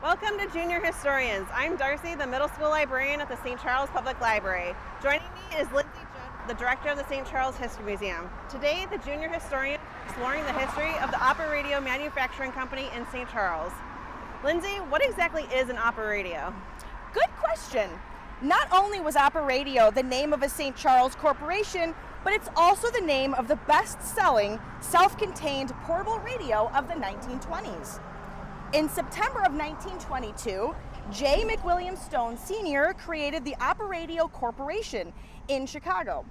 Welcome to Junior Historians. I'm Darcy, the middle school librarian at the St. Charles Public Library. Joining me is Lindsay Judd, the director of the St. Charles History Museum. Today, the Junior Historians are exploring the history of the Operadio Manufacturing Company in St. Charles. Lindsay, what exactly is an Operadio? Good question. Not only was Operadio the name of a St. Charles corporation, but it's also the name of the best-selling, self-contained portable radio of the 1920s. In September of 1922, J. McWilliam Stone Sr. created the Operadio Corporation in Chicago.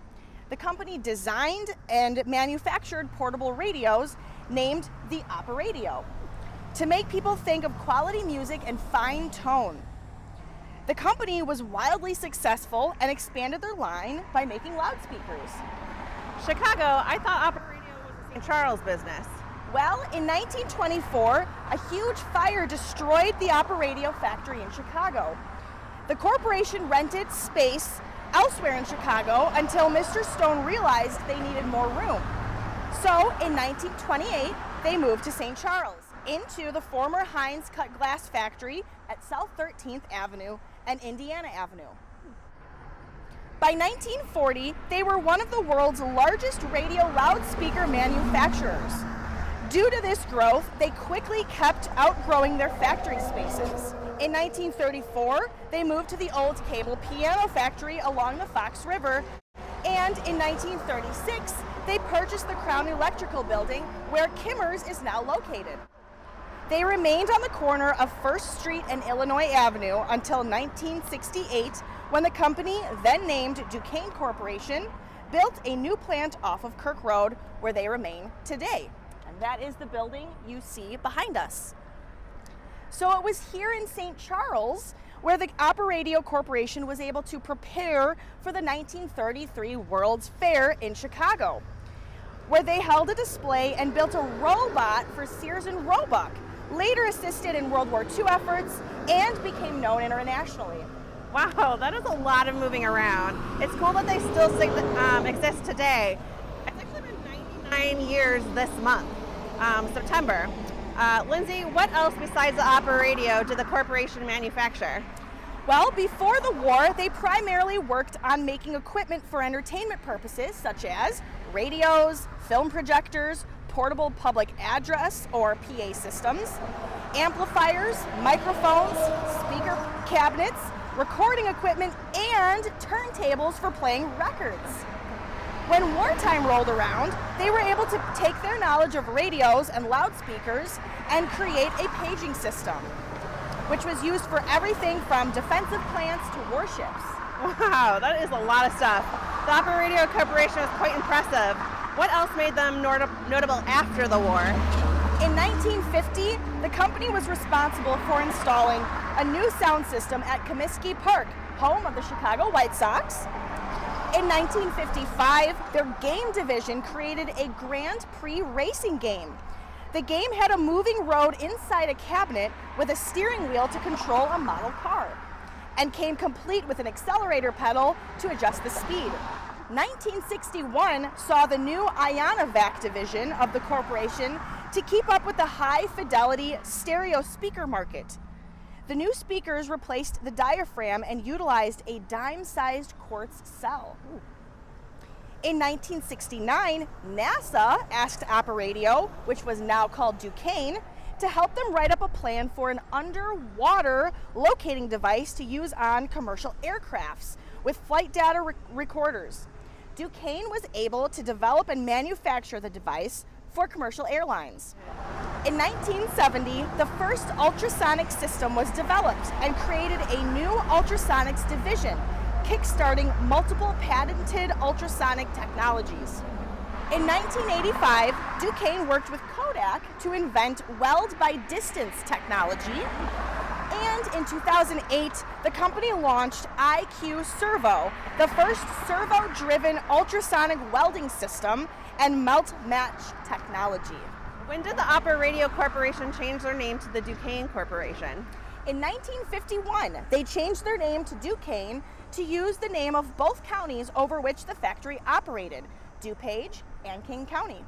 The company designed and manufactured portable radios named the Operadio to make people think of quality music and fine tone. The company was wildly successful and expanded their line by making loudspeakers. Chicago, I thought Operadio was a St. Charles business. Well, in 1924, a huge fire destroyed the Operadio factory in Chicago. The corporation rented space elsewhere in Chicago until Mr. Stone realized they needed more room. So, in 1928, they moved to St. Charles, into the former Heinz cut glass factory at South 13th Avenue and Indiana Avenue. By 1940, they were one of the world's largest radio loudspeaker manufacturers. Due to this growth, they quickly kept outgrowing their factory spaces. In 1934, they moved to the old cable piano factory along the Fox River, and in 1936, they purchased the Crown Electrical Building, where Kimmer's is now located. They remained on the corner of First Street and Illinois Avenue until 1968, when the company, then named DuKane Corporation, built a new plant off of Kirk Road, where they remain today. And that is the building you see behind us. So it was here in St. Charles where the Operadio Corporation was able to prepare for the 1933 World's Fair in Chicago, where they held a display and built a robot for Sears and Roebuck, later assisted in World War II efforts and became known internationally. Wow, that is a lot of moving around. It's cool that they still exist today. It's actually been 99 years this month, September. Lindsay, what else besides the Operadio did the corporation manufacture? Well, before the war, they primarily worked on making equipment for entertainment purposes, such as radios, film projectors, portable public address or PA systems, amplifiers, microphones, speaker cabinets, recording equipment, and turntables for playing records. When wartime rolled around, they were able to take their knowledge of radios and loudspeakers and create a paging system, which was used for everything from defensive plants to warships. Wow, that is a lot of stuff. The Operadio Corporation was quite impressive. What else made them notable after the war? In 1950, the company was responsible for installing a new sound system at Comiskey Park, home of the Chicago White Sox. In 1955, their game division created a Grand Prix racing game. The game had a moving road inside a cabinet with a steering wheel to control a model car, and came complete with an accelerator pedal to adjust the speed. 1961 saw the new Ionovac division of the corporation to keep up with the high-fidelity stereo speaker market. The new speakers replaced the diaphragm and utilized a dime-sized quartz cell. In 1969, NASA asked Operadio, which was now called DuKane, to help them write up a plan for an underwater locating device to use on commercial aircrafts with flight data recorders. DuKane was able to develop and manufacture the device for commercial airlines. In 1970, the first ultrasonic system was developed and created a new ultrasonics division, kickstarting multiple patented ultrasonic technologies. In 1985, DuKane worked with Kodak to invent weld-by-distance technology. And in 2008, the company launched IQ Servo, the first servo-driven ultrasonic welding system and melt-match technology. When did the Operadio Corporation change their name to the DuKane Corporation? In 1951, they changed their name to DuKane to use the name of both counties over which the factory operated, DuPage and King County.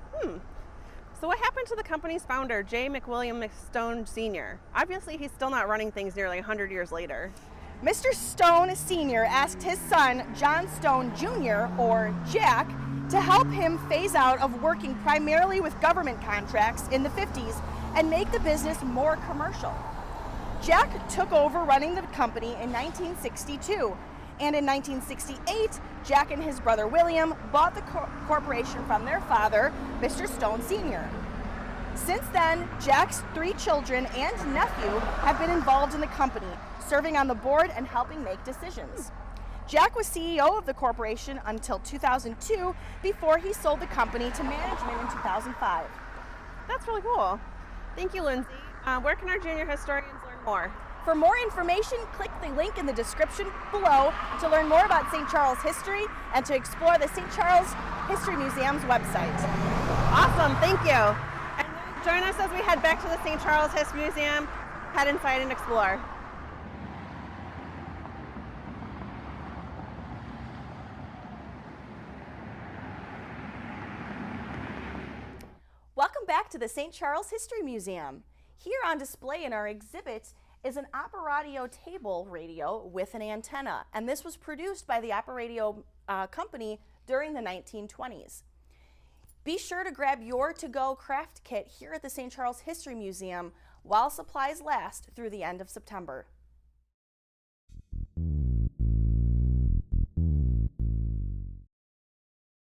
So what happened to the company's founder, J. McWilliam Stone Sr.? Obviously, he's still not running things nearly 100 years later. Mr. Stone Sr. asked his son, John Stone Jr., or Jack, to help him phase out of working primarily with government contracts in the 50s and make the business more commercial. Jack took over running the company in 1962, and in 1968, Jack and his brother William bought the corporation from their father, Mr. Stone Sr. Since then, Jack's 3 children and nephew have been involved in the company, serving on the board and helping make decisions. Jack was CEO of the corporation until 2002 before he sold the company to management in 2005. That's really cool. Thank you, Lindsay. Where can our junior historians learn more? For more information, click the link in the description below to learn more about St. Charles history and to explore the St. Charles History Museum's website. Awesome, thank you. And join us as we head back to the St. Charles History Museum, head inside and explore. Welcome back to the St. Charles History Museum. Here on display in our exhibit is an Operadio table radio with an antenna, and this was produced by the Operadio company during the 1920s. Be sure to grab your to-go craft kit here at the St. Charles History Museum while supplies last through the end of September.